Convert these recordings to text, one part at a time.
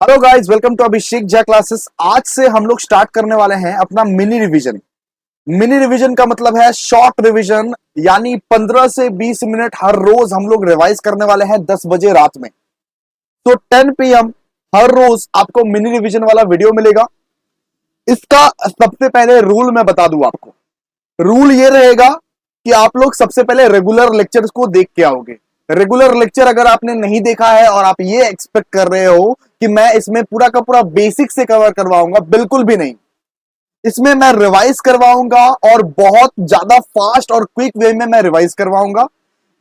Hello guys, welcome to Abhishek Jha classes. आज से हम लोग स्टार्ट करने वाले हैं अपना मिनी रिवीजन। मिनी रिवीजन का मतलब है शॉर्ट रिवीजन, यानी 15 से 20 मिनट हर रोज हम लोग रिवाइज करने वाले हैं 10 बजे रात में। तो 10 PM हर रोज आपको मिनी रिवीजन वाला वीडियो मिलेगा। इसका सबसे पहले रूल मैं बता दूं आपको। रूल ये रहेगा कि आप लोग सबसे पहले रेगुलर लेक्चर्स को देख के आओगे। रेगुलर लेक्चर अगर आपने नहीं देखा है और आप ये एक्सपेक्ट कर रहे हो कि मैं इसमें पूरा का पूरा बेसिक से कवर करवाऊंगा, बिल्कुल भी नहीं। इसमें मैं रिवाइज करवाऊंगा और बहुत ज्यादा फास्ट और क्विक वे में मैं रिवाइज करवाऊंगा,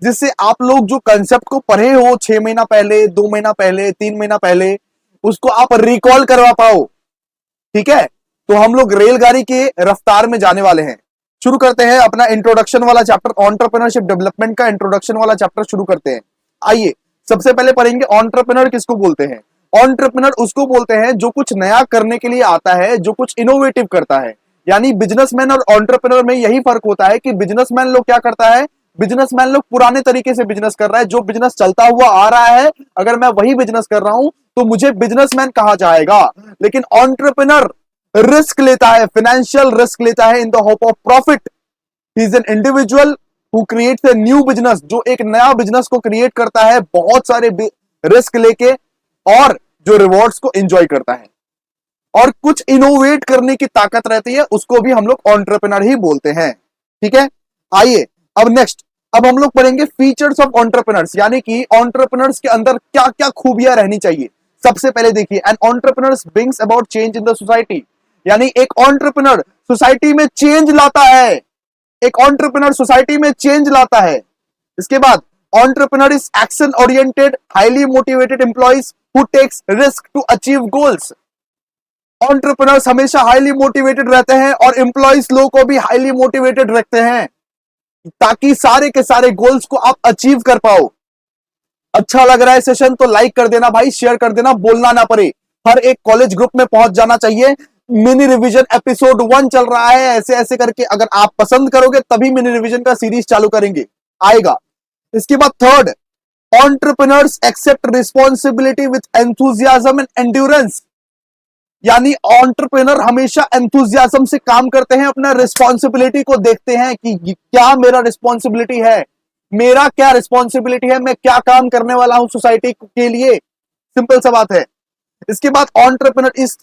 जिससे आप लोग जो कंसेप्ट को पढ़े हो 6 महीना पहले, 2 महीना पहले, 3 महीना पहले, उसको आप रिकॉल करवा पाओ। ठीक है, तो हम लोग रेलगाड़ी के रफ्तार में जाने वाले हैं। शुरू करते हैं अपना इंट्रोडक्शन वाला चैप्टर, एंटरप्रेन्योरशिप डेवलपमेंट का इंट्रोडक्शन वाला चैप्टर शुरू करते हैं। आइए सबसे पहले पढ़ेंगे एंटरप्रेन्योर किसको बोलते हैं। एंटरप्रेन्योर उसको बोलते हैं जो कुछ नया करने के लिए आता है, जो कुछ इनोवेटिव करता है। यानी बिजनेसमैन और एंटरप्रेन्योर में यही फर्क होता है कि बिजनेसमैन लोग क्या करता है, बिजनेसमैन लोग पुराने तरीके से बिजनेस कर रहा है, जो बिजनेस चलता हुआ आ रहा है, अगर मैं वही बिजनेस कर रहा हूं तो मुझे बिजनेसमैन कहा जाएगा। लेकिन एंटरप्रेन्योर रिस्क लेता है, फाइनेंशियल रिस्क लेता है in the hope of profit. He is an individual who creates a new business, जो एक नया बिजनेस को क्रिएट करता है बहुत सारे रिस्क लेके, और जो रिवॉर्ड्स को एंजॉय करता है और कुछ इनोवेट करने की ताकत रहती है, उसको भी हम लोग एंटरप्रेन्योर ही बोलते हैं। ठीक है, आइए अब नेक्स्ट, अब हम लोग पढ़ेंगे फीचर्स ऑफ एंटरप्रेन्योर्स, यानी कि एंटरप्रेन्योर्स के अंदर क्या क्या खूबियां रहनी चाहिए। सबसे पहले देखिए, an entrepreneur brings about change in the society, यानी एक एंटरप्रेन्योर सोसाइटी में चेंज लाता है। एक एंटरप्रेन्योर सोसाइटी में चेंज लाता है। इसके बाद entrepreneur is action oriented, highly motivated employees who takes risk to achieve goals. Entrepreneurs हमेशा हाईली मोटिवेटेड रहते हैं और एम्प्लॉइज लोग को भी हाईली मोटिवेटेड रखते हैं, ताकि सारे के सारे गोल्स को आप अचीव कर पाओ। अच्छा लग रहा है सेशन तो लाइक कर देना भाई, शेयर कर देना, बोलना ना पड़े। हर एक कॉलेज ग्रुप में पहुंच जाना चाहिए। मिनी रिवीजन एपिसोड 1 चल रहा है, ऐसे ऐसे करके अगर आप पसंद करोगे तभी मिनी रिवीजन का सीरीज चालू करेंगे, आएगा। इसके बाद third, entrepreneurs accept responsibility with enthusiasm and endurance, यानी एंटरप्रेन्योर हमेशा एंथुसियाज्म से काम करते हैं, अपना रिस्पॉन्सिबिलिटी को देखते हैं कि क्या मेरा रिस्पॉन्सिबिलिटी है, मेरा क्या रिस्पॉन्सिबिलिटी है, मैं क्या काम करने वाला हूं सोसाइटी के लिए। सिंपल सा बात है। इसके बाद entrepreneur is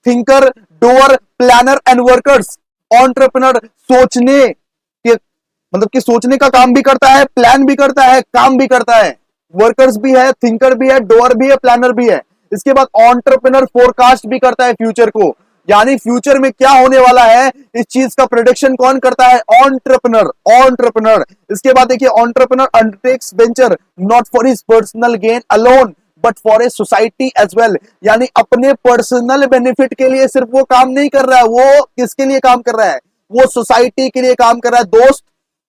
thinker, doer, planner and workers. Entrepreneur सोचने के मतलब कि सोचने का काम भी करता है, प्लान भी करता है, काम भी करता है, वर्कर्स भी है, थिंकर भी है, डूअर भी है, प्लानर भी है। इसके बाद एंटरप्रेन्योर फोरकास्ट भी करता है फ्यूचर को, यानी फ्यूचर में क्या होने वाला है इस चीज का प्रेडिक्शन कौन करता है, एंटरप्रेन्योर। एंटरप्रेन्योर इसके बाद देखिए, entrepreneur undertakes venture not for his personal gain alone but for a society as well, यानी अपने पर्सनल बेनिफिट के लिए सिर्फ वो काम नहीं कर रहा है, वो किसके लिए काम कर रहा है, वो सोसाइटी के लिए काम कर रहा है। दोस्त,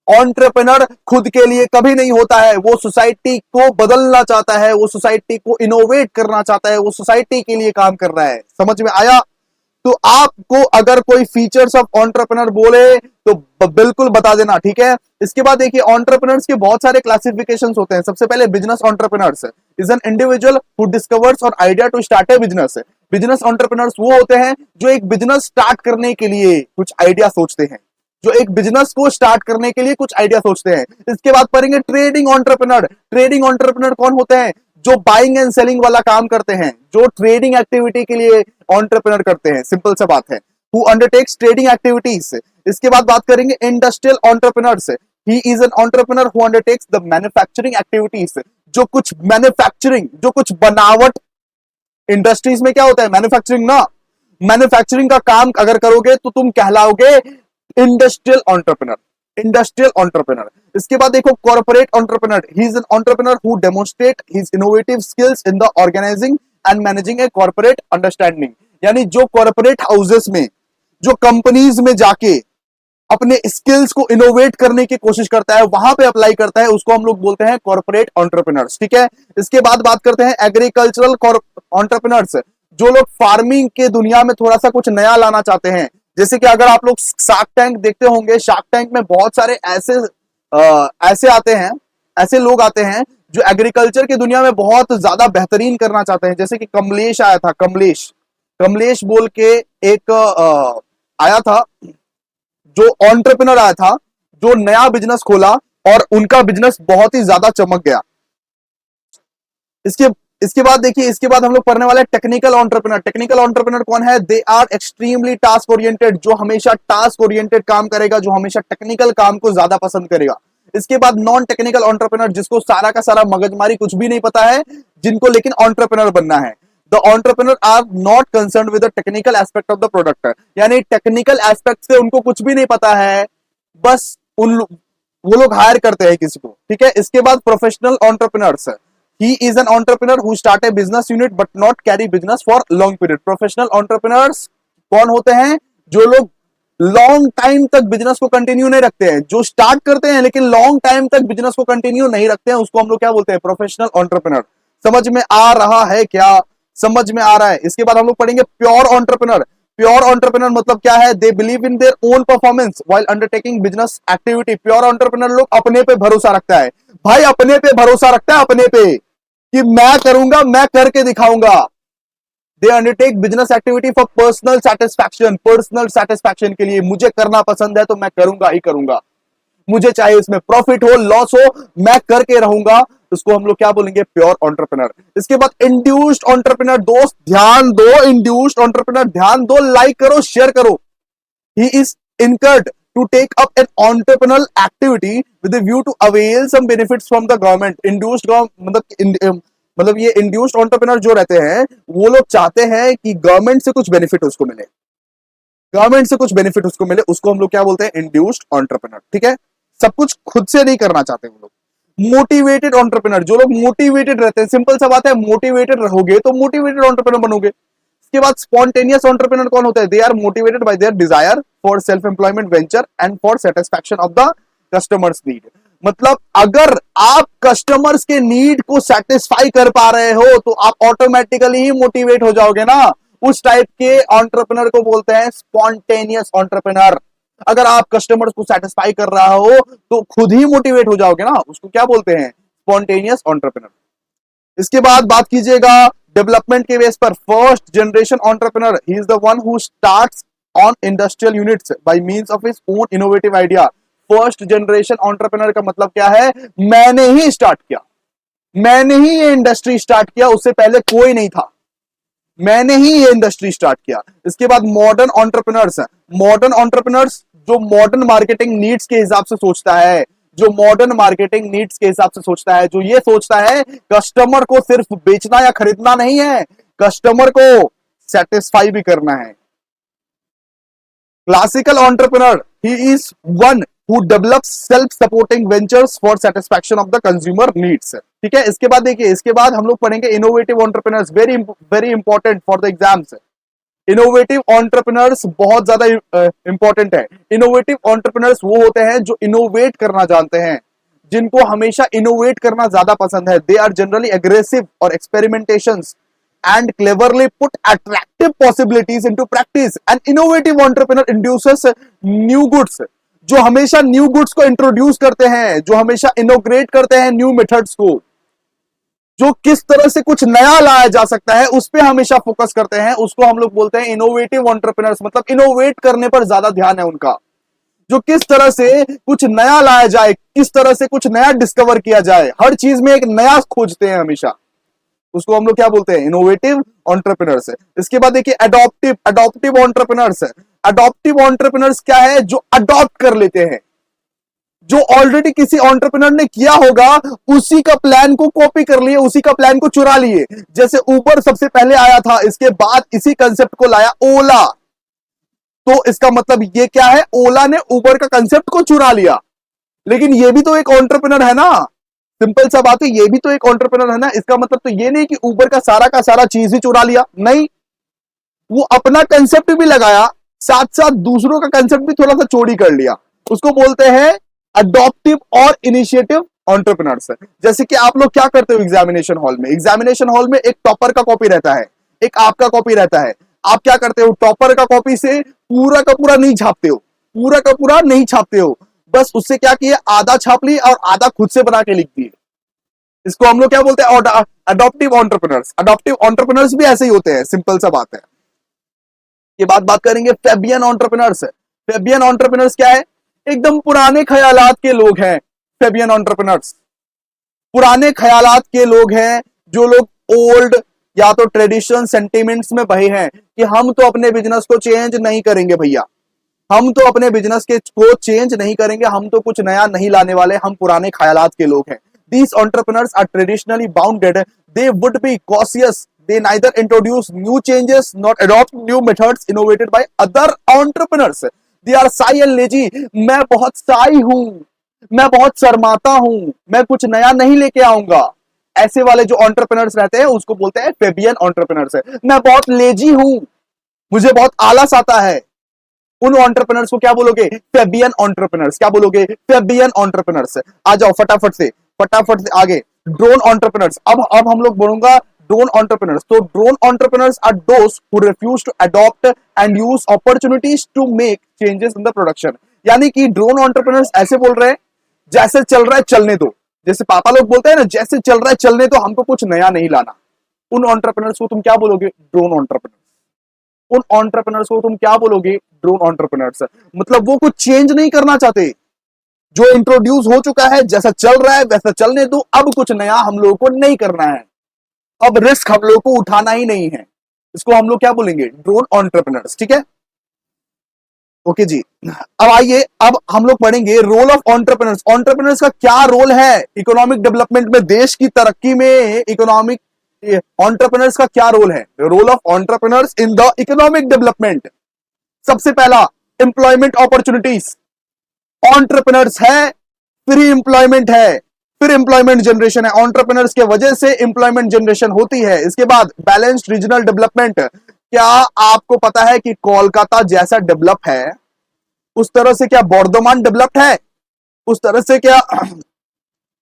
एंटरप्रेन्योर खुद के लिए कभी नहीं होता है, वो सोसाइटी को बदलना चाहता है, वो सोसाइटी को इनोवेट करना चाहता है, वो सोसाइटी के लिए काम कर रहा है। समझ में आया? तो आपको अगर कोई फीचर्स ऑफ एंटरप्रेन्योर बोले तो बिल्कुल बता देना, ठीक है। इसके बाद देखिए, एंटरप्रेन्योर्स के बहुत सारे क्लासिफिकेशंस होते हैं। सबसे पहले business entrepreneurs is an individual who discovers और idea to start a business. Business entrepreneurs वो होते हैं जो एक बिजनेस स्टार्ट करने के लिए कुछ आइडिया सोचते हैं, जो एक बिजनेस को स्टार्ट करने के लिए कुछ आइडिया सोचते हैं। इसके बाद पढ़ेंगे ट्रेडिंग एंटरप्रेन्योर। ट्रेडिंग एंटरप्रेन्योर कौन होते हैं, जो बाइंग एंड सेलिंग वाला काम करते हैं, जो ट्रेडिंग एक्टिविटी के लिए एंटरप्रेन्योर करते हैं। सिंपल सा बात है, हु अंडरटेक्स ट्रेडिंग एक्टिविटीज। इसके बाद बात करेंगे industrial entrepreneurs. He is an entrepreneur who undertakes the manufacturing activities, जो कुछ मैन्युफैक्चरिंग, जो कुछ बनावट, इंडस्ट्रीज में क्या होता है, मैन्युफैक्चरिंग ना, मैन्युफैक्चरिंग का काम अगर करोगे तो तुम कहलाओगे इंडस्ट्रियल एंटरप्रेन्योर। Industrial entrepreneur. इसके बाद देखो corporate entrepreneur. He is an entrepreneur who demonstrate his innovative skills in the organising and managing a corporate understanding, यानी जो कॉर्पोरेट हाउसेस में, जो कंपनीज में जाके अपने स्किल्स को इनोवेट करने की कोशिश करता है, वहां पे अप्लाई करता है, उसको हम लोग बोलते हैं कॉर्पोरेट एंटरप्रेन्योर्स। ठीक है। इसके बाद बात करते हैं एग्रीकल्चरल एंटरप्रेन्योर्स, जो लोग फार्मिंग के दुनिया में थोड़ा सा कुछ नया लाना चाहते हैं। जैसे कि अगर आप लोग शार्क टैंक देखते होंगे, शार्क टैंक में बहुत सारे ऐसे आते हैं, ऐसे लोग आते हैं जो एग्रीकल्चर की दुनिया में बहुत ज्यादा बेहतरीन करना चाहते हैं, जैसे कि कमलेश आया था, कमलेश कमलेश बोल के एक आया था, जो एंटरप्रेन्योर आया था, जो नया बिजनेस खोला और उनका बिजनेस बहुत ही ज्यादा चमक गया। इसके इसके बाद देखिए, इसके बाद हम लोग पढ़ने वाले टेक्निकल एंटरप्रेन्योर। टेक्निकल एंटरप्रेन्योर कौन है? They are extremely task oriented, जो हमेशा टास्क ओरिएंटेड काम करेगा, जो हमेशा टेक्निकल काम को ज्यादा पसंद करेगा। इसके बाद नॉन टेक्निकल एंटरप्रेन्योर, जिसको सारा का सारा मगजमारी कुछ भी नहीं पता है, जिनको लेकिन एंटरप्रेन्योर बनना है। The entrepreneur are not concerned with the technical aspect of the product, यानी टेक्निकल एस्पेक्ट से उनको कुछ भी नहीं पता है, बस वो लोग हायर करते हैं किसी को, ठीक है। इसके बाद professional entrepreneurs, he is an entrepreneur who start a business unit but not carry business for long period। Professional entrepreneurs कौन होते हैं? जो लोग लॉन्ग टाइम तक बिजनेस को कंटिन्यू नहीं रखते हैं, जो स्टार्ट करते हैं लेकिन लॉन्ग टाइम तक बिजनेस को कंटिन्यू नहीं रखते हैं, उसको हम लोग क्या बोलते हैं? Professional entrepreneur. समझ में आ रहा है क्या? समझ में आ रहा है। इसके बाद हम लोग पढ़ेंगे प्योर एंटरप्रेन्योर। प्योर एंटरप्रेन्योर मतलब क्या है? They believe in their own performance while undertaking business activity. Pure entrepreneur लोग अपने पे भरोसा रखता है, भाई अपने पे भरोसा रखता है, अपने पे कि मैं करूंगा, मैं करके दिखाऊंगा। They undertake business activity for personal satisfaction, personal satisfaction के लिए, मुझे करना पसंद है तो मैं करूंगा ही करूंगा, मुझे चाहे इसमें प्रॉफिट हो लॉस हो, मैं करके रहूंगा। उसको हम लोग क्या बोलेंगे? Pure entrepreneur. इसके बाद इंड्यूस्ड एंटरप्रेन्योर। दोस्त ध्यान दो, इंड्यूस्ड एंटरप्रेन्योर ध्यान दो, लाइक करो, शेयर करो। He is encouraged to take up an entrepreneurial activity with a view to avail some benefits from the government। Induced मतलब ये induced entrepreneur जो रहते हैं, वो लोग चाहते हैं कि गवर्नमेंट से कुछ बेनिफिट उसको मिले, गवर्नमेंट से कुछ बेनिफिट उसको मिले, उसको हम लोग क्या बोलते हैं? इंड्यूस्ड एंटरप्रेन्योर, ठीक है। सब कुछ खुद से नहीं करना चाहते वो लोग। मोटिवेटेड एंटरप्रेन्योर, जो लोग मोटिवेटेड रहते हैं, सिंपल सा बात है, मोटिवेटेड रहोगे तो मोटिवेटेड एंटरप्रेन्योर बनोगे। इसके बाद स्पॉन्टेनियस एंटरप्रेन्योर कौन होता है? They are motivated by their desire for self employment venture and for satisfaction of the customers need. मतलब अगर आप कस्टमर्स के नीड को सेटिस्फाई कर पा रहे हो तो आप ऑटोमेटिकली ही मोटिवेट हो जाओगे ना। उस टाइप के एंटरप्रेन्योर को बोलते हैं स्पॉन्टेनियस एंटरप्रेन्योर। अगर आप कस्टमर्स को सेटिस्फाई कर रहा हो तो खुद ही मोटिवेट हो जाओगे ना, उसको क्या बोलते हैं? Spontaneous entrepreneur. इसके बाद बात कीजिएगा डेवलपमेंट के बेस पर। First generation entrepreneur, he is the one who starts on industrial units by means of his own innovative idea. First generation entrepreneur का मतलब क्या है? मैंने ही स्टार्ट किया, मैंने ही ये इंडस्ट्री स्टार्ट किया, उससे पहले कोई नहीं था, मैंने ही ये इंडस्ट्री स्टार्ट किया। इसके बाद मॉडर्न एंटरप्रेन्योर्स है। मॉडर्न एंटरप्रेन्योर्स जो मॉडर्न मार्केटिंग नीड्स के हिसाब से सोचता है, जो मॉडर्न मार्केटिंग नीड्स के हिसाब से सोचता है, जो ये सोचता है कस्टमर को सिर्फ बेचना या खरीदना नहीं है, कस्टमर को सेटिस्फाई भी करना है। Classical entrepreneur, he is one who develops self-supporting ventures for satisfaction of the consumer needs। ठीक है। इसके बाद देखिए, इसके बाद हम लोग पढ़ेंगे innovative entrepreneurs, very important for the exams. Innovative entrepreneurs बहुत ज्यादा इंपॉर्टेंट है। इनोवेटिव एंटरप्रेन्योर्स वो होते हैं जो इनोवेट करना जानते हैं, जिनको हमेशा इनोवेट करना ज्यादा पसंद है। दे आर जनरली एग्रेसिव और experimentations and cleverly put attractive possibilities into practice। An innovative entrepreneur introduces new goods, जो हमेशा न्यू गुड्स को इंट्रोड्यूस करते हैं, जो हमेशा इनोग्रेट करते हैं न्यू मेथड्स को, जो किस तरह से कुछ नया लाया जा सकता है उस पे हमेशा फोकस करते हैं, उसको हम लोग बोलते हैं इनोवेटिव एंटरप्रेन्योर्स। मतलब इनोवेट करने पर ज्यादा ध्यान है उनका, जो किस तरह से कुछ नया लाया जाए, किस तरह से कुछ नया डिस्कवर किया जाए, हर चीज में एक नया खोजते हैं हमेशा, उसको हम लोग क्या बोलते हैं? इनोवेटिव एंटरप्रेन्योर्स है। इसके बाद देखिए अडॉप्टिव एंटरप्रेन्योर्स है। अडॉप्टिव एंटरप्रेन्योर्स क्या है? जो अडॉप्ट कर लेते हैं, जो ऑलरेडी किसी एंटरप्रेन्योर ने किया होगा उसी का प्लान को कॉपी कर लिए, उसी का प्लान को चुरा लिए। जैसे उबर सबसे पहले आया था, इसके बाद इसी कंसेप्ट को लाया ओला, तो इसका मतलब ये क्या है? ओला ने उबर का कंसेप्ट को चुरा लिया, लेकिन ये भी तो एक एंटरप्रेन्योर है ना। सिंपल सा बात है, ये भी तो एक एंटरप्रेन्योर है ना। इसका मतलब तो ये नहीं कि उबर का सारा चीज ही चुरा लिया, नहीं, वो अपना कंसेप्ट भी लगाया, साथ साथ दूसरों का कंसेप्ट भी थोड़ा सा चोरी कर लिया। उसको बोलते हैं अडॉप्टिव और इनिशिएटिव एंटरप्रेन्योर्स। जैसे कि आप लोग क्या करते हो एग्जामिनेशन हॉल में? एग्जामिनेशन हॉल में एक टॉपर का कॉपी रहता है, एक आपका कॉपी रहता है। आप क्या करते हो? टॉपर का कॉपी से पूरा का पूरा नहीं छापते हो, पूरा का पूरा नहीं छापते हो, बस उससे क्या किया? आधा छाप ली और आधा खुद से बना के लिख दिए। इसको हम लोग क्या बोलते हैं, अडॉप्टिव एंटरप्रेन्योर्स। अडॉप्टिव एंटरप्रेन्योर्स भी ऐसे ही होते हैं, सिंपल सा बात है। ये बात करेंगे फेबियन एंटरप्रेन्योर्स। फेबियन एंटरप्रेन्योर्स क्या है, एकदम पुराने ख्यालात के लोग हैं फेबियन एंटरप्रेन्योर्स। पुराने ख्यालात के लोग हैं, जो लोग ओल्ड या तो ट्रेडिशन सेंटिमेंट्स में बहे हैं कि हम तो अपने बिजनेस को चेंज नहीं करेंगे भैया, हम तो अपने बिजनेस के को चेंज नहीं करेंगे, हम तो कुछ नया नहीं लाने वाले, हम पुराने ख्यालात के लोग हैं। These entrepreneurs are traditionally bounded. They would be cautious. They neither introduce new changes nor adopt new methods innovated by other entrepreneurs. They are shy and lazy. मैं बहुत साई हूं, मैं बहुत शर्माता हूं, मैं कुछ नया नहीं लेके आऊंगा। ऐसे वाले जो एंटरप्रेन्योर्स रहते हैं उसको बोलते हैं फेबियन एंटरप्रेन्योर्स। मैं बहुत लेजी हूं, मुझे बहुत आलस आता है, उन एंटरप्रेन्योर्स को क्या बोलोगे, फेबियन एंटरप्रेन्योर्स। क्या बोलोगे, फेबियन एंटरप्रेन्योर्स। आ जाओ फटाफट से आगे, ड्रोन एंटरप्रेन्योर्स। अब हम लोग बोलूंगा ड्रोन एंटरप्रेन्योर्स। तो drone entrepreneurs are those who refuse to adopt and use opportunities to make changes in the production. यानी कि ड्रोन एंटरप्रेन्योर्स ऐसे बोल रहे हैं, जैसे चल रहा है चलने दो, जैसे पापा लोग बोलते हैं ना, जैसे चल रहा है चलने दो, हमको कुछ नया नहीं लाना। उन एंटरप्रेन्योर्स को तुम क्या बोलोगे, ड्रोन एंटरप्रेन्योर्स। उन एंटरप्रेन्योर्स को तुम क्या बोलोगे, ड्रोन एंटरप्रेन्योर्स। मतलब वो कुछ चेंज नहीं करना चाहते, जो इंट्रोड्यूस हो चुका है, जैसा चल रहा है वैसा चलने दो, अब कुछ नया हम लोगों को नहीं करना है, अब रिस्क हम लोगों को उठाना ही नहीं है। इसको हम लोग क्या बोलेंगे, ड्रोन एंटरप्रेन्योर्स। ठीक है, ओके जी। अब आइए, अब हम लोग पढ़ेंगे रोल ऑफ एंटरप्रेन्योर्स। एंटरप्रेन्योर्स का क्या रोल है इकोनॉमिक डेवलपमेंट में, देश की तरक्की में इकोनॉमिक एंटरप्रेन्योर्स का क्या रोल है। Role of entrepreneurs in the economic development. सबसे पहला, एम्प्लॉयमेंट अपॉर्चुनिटीज। एंटरप्रेन्योर्स है, फ्री एम्प्लॉयमेंट है, फिर एम्प्लॉयमेंट जनरेशन है, एंटरप्रेन्योर्स के वजह से एम्प्लॉयमेंट जनरेशन होती है। इसके बाद बैलेंस्ड रीजनल डेवलपमेंट। क्या आपको पता है कि कोलकाता जैसा डेवलप है, उस तरह से क्या बर्धमान डेवलप्ड है, उस तरह से क्या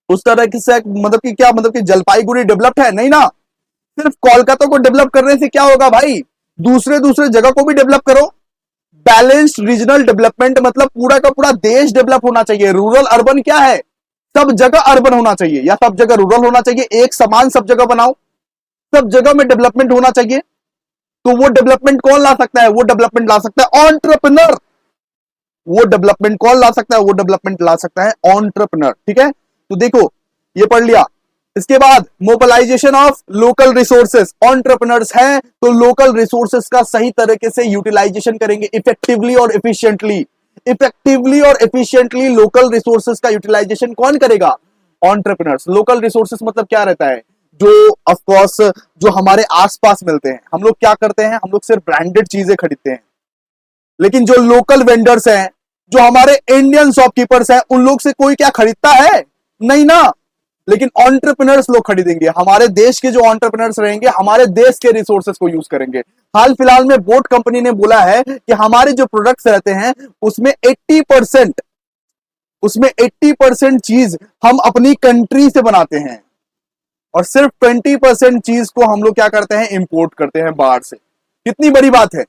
मतलब कि जलपाईगुड़ी डेवलप्ड है, नहीं ना। सिर्फ कोलकाता को डेवलप करने से क्या होगा भाई, दूसरे जगह को भी डेवलप करो। बैलेंस्ड रीजनल डेवलपमेंट मतलब पूरा का पूरा देश डेवलप होना चाहिए। रूरल अर्बन क्या है, सब जगह अर्बन होना चाहिए या सब जगह रूरल होना चाहिए, एक समान सब जगह बनाओ, सब जगह में डेवलपमेंट होना चाहिए। तो वो डेवलपमेंट कौन ला सकता है, वो डेवलपमेंट ला सकता है एंटरप्रेन्योर। वो डेवलपमेंट कौन ला सकता है, वो डेवलपमेंट ला सकता है एंटरप्रेन्योर। ठीक है, तो देखो ये पढ़ लिया। इसके बाद mobilisation of local resources. Entrepreneurs हैं तो लोकल रिसोर्सेस का सही तरीके से यूटिलाइजेशन करेंगे, इफेक्टिवली और एफिशिएंटली। इफेक्टिवली और एफिशिएंटली लोकल रिसोर्सेस का यूटिलाइजेशन कौन करेगा, एंटरप्रेन्योर्स। लोकल रिसोर्सेस मतलब क्या रहता है, जो ऑफ कोर्स जो हमारे आसपास मिलते हैं। हम लोग क्या करते हैं, हम लोग सिर्फ ब्रांडेड चीजें खरीदते हैं, लेकिन जो लोकल वेंडर्स हैं, जो हमारे इंडियन शॉपकीपर्स हैं, उन लोग से कोई क्या खरीदता है, नहीं ना। लेकिन एंटरप्रेन्योर्स लोग खरीदेंगे, हमारे देश के जो एंटरप्रेन्योर्स रहेंगे हमारे देश के रिसोर्सेस को यूज करेंगे। हाल फिलहाल में बोट कंपनी ने बोला है कि हमारे जो प्रोडक्ट्स रहते हैं उसमें 80% चीज हम अपनी कंट्री से बनाते हैं और सिर्फ 20% चीज को हम लोग क्या करते हैं, इंपोर्ट करते हैं बाहर से। कितनी बड़ी बात है।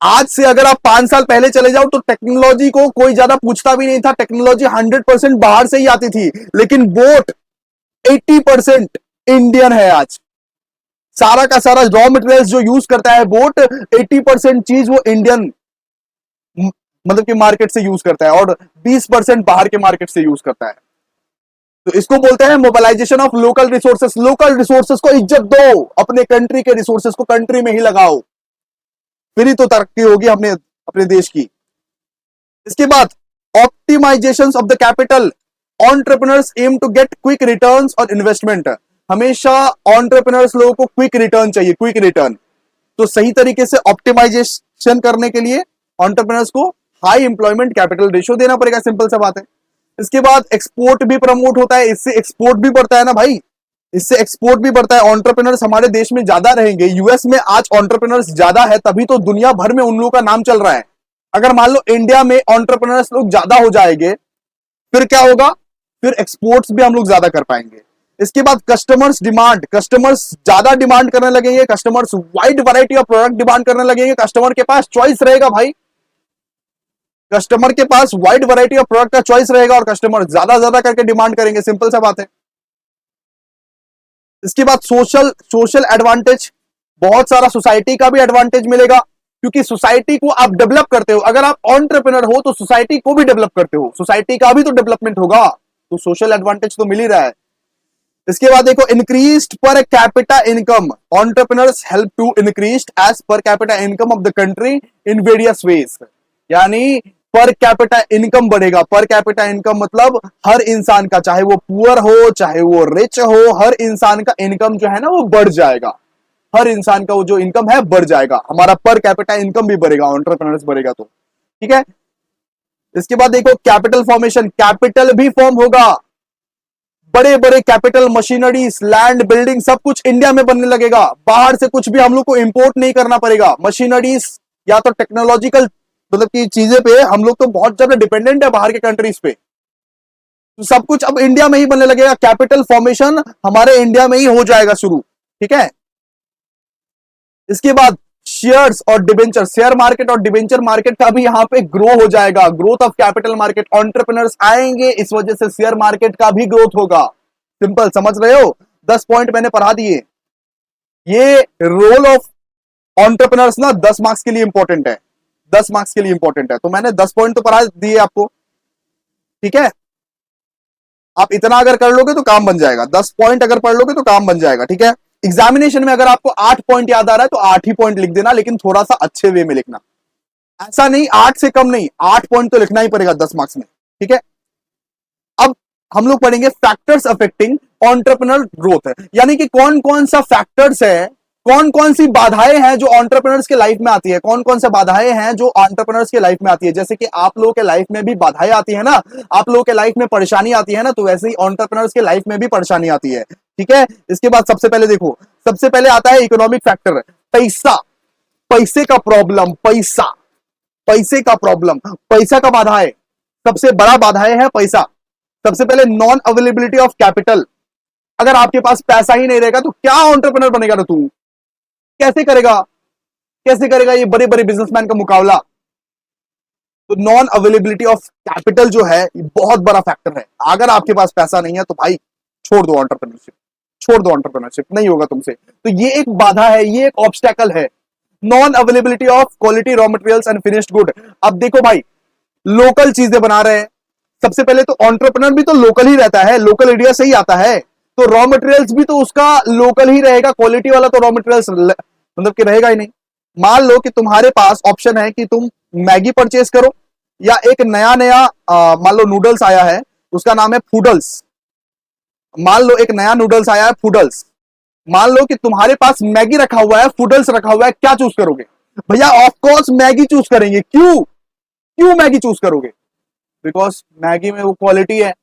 आज से अगर आप 5 साल पहले चले जाओ तो टेक्नोलॉजी को कोई ज्यादा पूछता भी नहीं था, टेक्नोलॉजी 100% बाहर से ही आती थी। लेकिन बोट 80% इंडियन है आज। सारा का सारा रॉ मटेरियल्स जो यूज करता है बोट, 80% चीज वो इंडियन मतलब कि मार्केट से यूज करता है और 20% बाहर के मार्केट से यूज करता है। तो इसको बोलते हैं mobilisation of local resources. Local resources को इज्जत दो, अपने कंट्री के रिसोर्सेस को कंट्री में ही लगाओ, फिर ही तो तरक्की होगी अपने देश की। इसके बाद optimisation of the capital. Entrepreneurs aim to get quick returns और इन्वेस्टमेंट। हमेशा एंटरप्रेन्योर्स लोगों को क्विक रिटर्न चाहिए, क्विक रिटर्न। तो सही तरीके से ऑप्टिमाइजेशन करने के लिए एंटरप्रेन्योर्स को हाई एम्प्लॉयमेंट कैपिटल रेशियो देना पड़ेगा, सिंपल सा बात है। इसके बाद एक्सपोर्ट भी प्रमोट होता है, इससे एक्सपोर्ट भी बढ़ता है ना भाई, इससे एक्सपोर्ट भी बढ़ता है। एंटरप्रेन्योर्स हमारे देश में ज्यादा रहेंगे, यूएस में आज एंटरप्रेन्योर्स ज्यादा है, तभी तो दुनिया भर में उन लोगों का नाम चल रहा है। अगर मान लो इंडिया में एंटरप्रेन्योर्स लोग ज्यादा हो जाएंगे, फिर क्या होगा, फिर एक्सपोर्ट्स भी हम लोग ज्यादा कर पाएंगे। इसके बाद कस्टमर्स डिमांड। कस्टमर्स ज्यादा डिमांड करने लगेंगे, customers wide variety of product demand करने लगेंगे, कस्टमर के पास चॉइस रहेगा भाई, कस्टमर के पास वाइड वैरायटी ऑफ प्रोडक्ट का चॉइस रहेगा और कस्टमर ज्यादा करके डिमांड करेंगे, सिंपल सा बात है। इसके बाद सोशल सोशल एडवांटेज, बहुत सारा सोसाइटी का भी एडवांटेज मिलेगा, क्योंकि सोसाइटी को आप डेवलप करते हो। अगर आप एंटरप्रेन्योर हो तो सोसाइटी को भी डेवलप करते हो, सोसाइटी का भी तो डेवलपमेंट होगा, तो सोशल एडवांटेज तो मिल ही रहा है। इसके बाद देखो increased per capita income, entrepreneurs help to increased as per capita income of the country in various ways, यानी पर कैपिटा इनकम बढ़ेगा। पर कैपिटा इनकम मतलब हर इंसान का, चाहे वो पुअर हो चाहे वो रिच हो, हर इंसान का इनकम जो है ना वो बढ़ जाएगा, हर इंसान का वो जो इनकम है बढ़ जाएगा, हमारा पर कैपिटा इनकम भी बढ़ेगा, एंटरप्रेन्योर्स बढ़ेगा तो, ठीक है। इसके बाद देखो कैपिटल फॉर्मेशन, कैपिटल भी फॉर्म होगा, बड़े बड़े कैपिटल मशीनरीज लैंड बिल्डिंग सब कुछ इंडिया में बनने लगेगा, बाहर से कुछ भी हम लोग को इंपोर्ट नहीं करना पड़ेगा। मशीनरीज या तो टेक्नोलॉजिकल मतलब की चीजें पे हम लोग तो बहुत ज्यादा डिपेंडेंट है बाहर के कंट्रीज पे, तो सब कुछ अब इंडिया में ही बनने लगेगा, कैपिटल फॉर्मेशन हमारे इंडिया में ही हो जाएगा शुरू, ठीक है। इसके बाद शेयर्स और डिबेंचर, शेयर मार्केट और डिबेंचर मार्केट का भी यहां पे ग्रो हो जाएगा, growth of capital market, entrepreneurs आएंगे इस वजह से शेयर मार्केट का भी ग्रोथ होगा। सिंपल, समझ रहे हो, 10 पॉइंट मैंने पढ़ा दिए। ये रोल ऑफ एंटरप्रेन्योर्स ना 10 मार्क्स के लिए इंपॉर्टेंट है, 10 मार्क्स के लिए इंपॉर्टेंट है, तो मैंने 10 पॉइंट तो पढ़ा दिए आपको, ठीक है। आप इतना अगर कर लोगे तो काम बन जाएगा, 10 पॉइंट अगर पढ़ लोगे तो काम बन जाएगा, ठीक है। एग्जामिनेशन में अगर आपको 8 पॉइंट याद आ रहा है तो 8 ही पॉइंट लिख देना, लेकिन थोड़ा सा अच्छे वे में लिखना, ऐसा नहीं 8 से कम नहीं, 8 पॉइंट तो लिखना ही पड़ेगा 10 मार्क्स में, ठीक है। अब हम लोग पढ़ेंगे फैक्टर्स अफेक्टिंग एंटरप्रेन्योर ग्रोथ, यानी कि कौन कौन सा फैक्टर्स है, कौन कौन सी बाधाएं हैं जो एंटरप्रेन्योर्स के लाइफ में आती है, कौन कौन सी बाधाएं हैं जो एंटरप्रेन्योर्स के लाइफ में आती है। जैसे कि आप लोगों के लाइफ में भी बाधाएं आती है ना, आप लोगों के लाइफ में परेशानी आती है ना, तो वैसे ही एंटरप्रेन्योर्स के लाइफ में भी परेशानी आती है, ठीक है। इसके बाद सबसे पहले देखो, सबसे पहले आता है इकोनॉमिक फैक्टर, पैसा, पैसे का प्रॉब्लम, पैसा, पैसे का प्रॉब्लम, पैसा का बाधा है, सबसे बड़ा बाधा है पैसा। सबसे पहले नॉन अवेलेबिलिटी ऑफ कैपिटल, अगर आपके पास पैसा ही नहीं रहेगा तो क्या एंटरप्रेन्योर बनेगा, तू कैसे करेगा, कैसे करेगा ये बड़े बड़े बिजनेसमैन का मुकाबला। तो नॉन अवेलेबिलिटी ऑफ कैपिटल जो है ये बहुत बड़ा फैक्टर है। अगर आपके पास पैसा नहीं है तो भाई छोड़ दो एंटरप्रेन्योरशिप, छोड़ दो एंटरप्रेन्योरशिप, नहीं होगा तुमसे। तो ये एक बाधा है, ये एक ऑब्स्टेकल है, non availability of quality raw materials and finished good. अब देखो भाई, लोकल चीजें बना रहे हैं, सबसे पहले तो एंटरप्रेन्योर भी तो लोकल ही रहता है, लोकल एरिया से ही आता है, तो रॉ मटेरियल्स भी तो उसका लोकल ही रहेगा, क्वालिटी वाला तो रॉ मटेरियल्स मतलब कि रहेगा ही नहीं। मान लो कि तुम्हारे पास ऑप्शन है कि तुम मैगी परचेज करो या एक नया नया मान लो नूडल्स आया है, उसका नाम है फूडल्स, मान लो एक नया नूडल्स आया है फूडल्स, मान लो कि तुम्हारे पास मैगी रखा हुआ है, फूडल्स रखा हुआ है, क्या चूज करोगे भैया? ऑफ कोर्स मैगी चूज करेंगे। क्यों, क्यों मैगी चूज करोगे? बिकॉज मैगी में वो क्वालिटी है।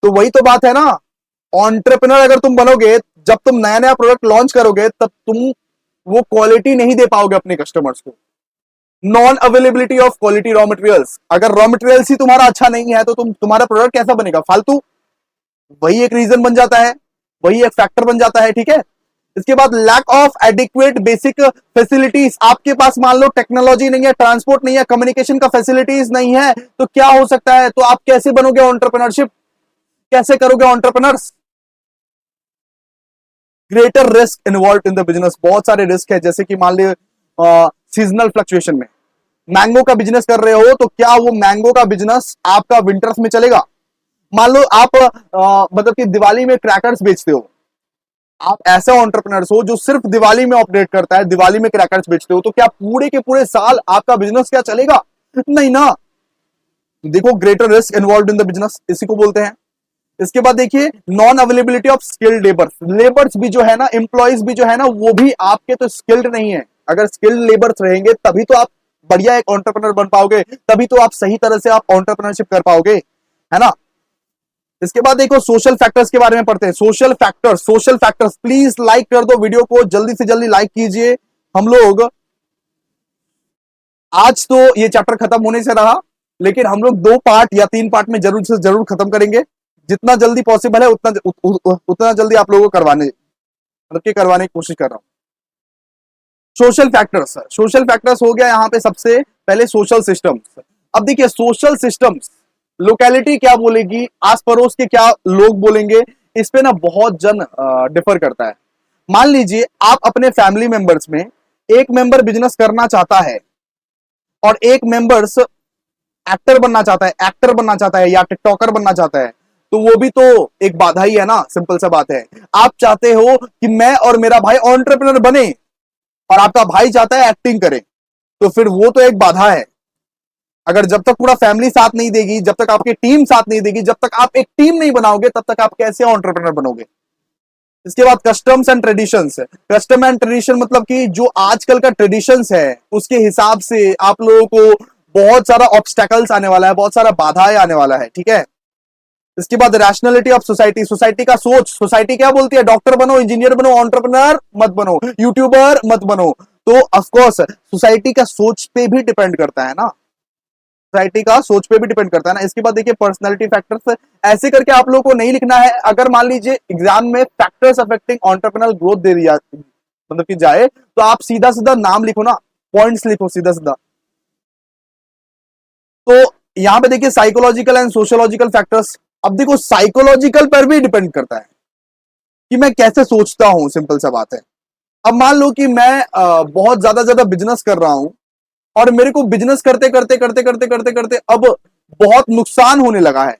तो वही तो बात है ना, एंटरप्रेन्योर अगर तुम बनोगे, जब तुम नया नया प्रोडक्ट लॉन्च करोगे तब तुम वो क्वालिटी नहीं दे पाओगे अपने कस्टमर्स को। Non availability of quality raw materials, अगर रॉ मटेरियल्स ही तुम्हारा अच्छा नहीं है तो तुम्हारा प्रोडक्ट कैसा बनेगा? फालतू। वही एक रीजन बन जाता है, वही एक फैक्टर बन जाता है, ठीक है। इसके बाद lack of adequate basic facilities, आपके पास मान लो टेक्नोलॉजी नहीं है, ट्रांसपोर्ट नहीं है, कम्युनिकेशन का फैसिलिटीज नहीं है, तो क्या हो सकता है? तो आप कैसे बनोगे एंटरप्रेन्योरशिप, कैसे करोगे entrepreneurs? Greater risk involve in the business, बहुत सारे रिस्क है, जैसे कि मान लीजिए सीजनल फ्लक्चुएशन में मैंगो का बिजनेस कर रहे हो, तो क्या वो मैंगो का बिजनेस आपका विंटर्स में चलेगा? मान लो आप मतलब कि दिवाली में क्रैकर्स बेचते हो, आप ऐसे एंटरप्रेन्योर्स हो जो सिर्फ दिवाली में ऑपरेट करता है, दिवाली में क्रैकर्स बेचते हो, तो क्या पूरे के पूरे साल आपका बिजनेस क्या चलेगा? नहीं ना। देखो greater risk involve in the business, इसी को बोलते हैं। इसके बाद देखिए non availability of skilled labours, labours भी जो है ना, एम्प्लॉइज भी जो है ना, वो भी आपके तो स्किल्ड नहीं है। अगर स्किल्ड लेबर्स रहेंगे तभी तो आप बढ़िया एक एंटरप्रेन्योर बन पाओगे, तभी तो आप सही तरह से आप एंटरप्रेन्योरशिप कर पाओगे, है ना। इसके बाद देखो सोशल फैक्टर्स के बारे में पढ़ते हैं। Social factors, social factors, please like कर दो वीडियो को, जल्दी से जल्दी लाइक कीजिए। हम लोग आज तो ये चैप्टर खत्म होने से रहा, लेकिन हम लोग 2 पार्ट या 3 पार्ट में जरूर से जरूर खत्म करेंगे, जितना जल्दी पॉसिबल है उतना जल्दी आप लोगों को करवाने मतलब कि करवाने की कोशिश कर रहा हूं। सोशल फैक्टर्स, सोशल फैक्टर्स हो गया यहां पे सबसे पहले सोशल सिस्टम्स। अब देखिए सोशल सिस्टम्स, लोकेलिटी क्या बोलेगी, आस पड़ोस के क्या लोग बोलेंगे, इस पे ना बहुत जन डिफर करता है। मान लीजिए आप अपने फैमिली मेंबर्स में एक मेंबर बिजनेस करना चाहता है और एक मेंबर्स एक्टर बनना चाहता है, एक्टर बनना चाहता है या टिकटॉकर बनना चाहता है, तो वो भी तो एक बाधा ही है ना। सिंपल सा बात है। आप चाहते हो कि मैं और मेरा भाई एंटरप्रेन्योर बने और आपका भाई चाहता है एक्टिंग करे, तो फिर वो तो एक बाधा है। अगर जब तक पूरा फैमिली साथ नहीं देगी, जब तक आपकी टीम साथ नहीं देगी, जब तक आप एक टीम नहीं बनाओगे, तब तक आप कैसे एंटरप्रेन्योर बनोगे। इसके बाद customs and traditions. Custom and tradition मतलब कि जो आजकल का ट्रेडिशंस है उसके हिसाब से आप लोगों को बहुत सारा ऑब्स्टेकल्स आने वाला है, बहुत सारा बाधाएं आने वाला है, ठीक है। इसके बाद रैशनैलिटी ऑफ सोसाइटी। सोसाइटी का सोच, सोसाइटी क्या बोलती है, डॉक्टर बनो, इंजीनियर बनो, एंटरप्रेन्योर मत बनो, यूट्यूबर मत बनो। तो ऑफ कोर्स सोसाइटी का सोच पे भी डिपेंड करता है ना, सोसाइटी का सोच पे भी डिपेंड करता है ना। इसके बाद देखिए पर्सनालिटी फैक्टर्स। ऐसे करके आप लोगों को नहीं लिखना है। अगर मान लीजिए एग्जाम में फैक्टर्स अफेक्टिंग एंटरप्रेन्योर ग्रोथ दे दिया मतलब कि जाए, तो आप सीधा सीधा नाम लिखो ना, पॉइंट्स लिखो सीधा सीधा। तो यहां पे देखिए साइकोलॉजिकल एंड सोशियोलॉजिकल फैक्टर्स। अब देखो साइकोलॉजिकल पर भी डिपेंड करता है कि मैं कैसे सोचता हूं। सिंपल सा बात है। अब मान लो कि मैं बहुत ज्यादा ज्यादा बिजनेस कर रहा हूं और मेरे को बिजनेस करते करते करते करते करते करते अब बहुत नुकसान होने लगा है।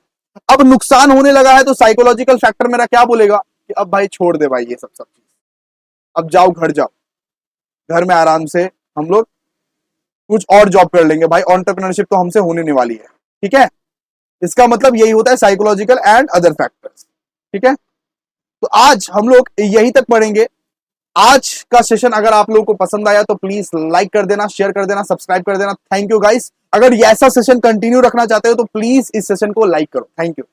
अब नुकसान होने लगा है तो साइकोलॉजिकल फैक्टर मेरा क्या बोलेगा कि अब भाई छोड़ दे भाई ये सब चीज, अब जाओ घर जाओ, घर में आराम से हम लोग कुछ और जॉब कर लेंगे भाई, एंटरप्रेन्योरशिप तो हमसे होने नहीं वाली है, ठीक है। इसका मतलब यही होता है साइकोलॉजिकल एंड अदर फैक्टर्स, ठीक है। तो आज हम लोग यही तक पढ़ेंगे। आज का सेशन अगर आप लोगों को पसंद आया तो प्लीज लाइक कर देना, शेयर कर देना, सब्सक्राइब कर देना। Thank you guys. अगर ऐसा सेशन कंटिन्यू रखना चाहते हो तो प्लीज इस सेशन को लाइक करो। Thank you.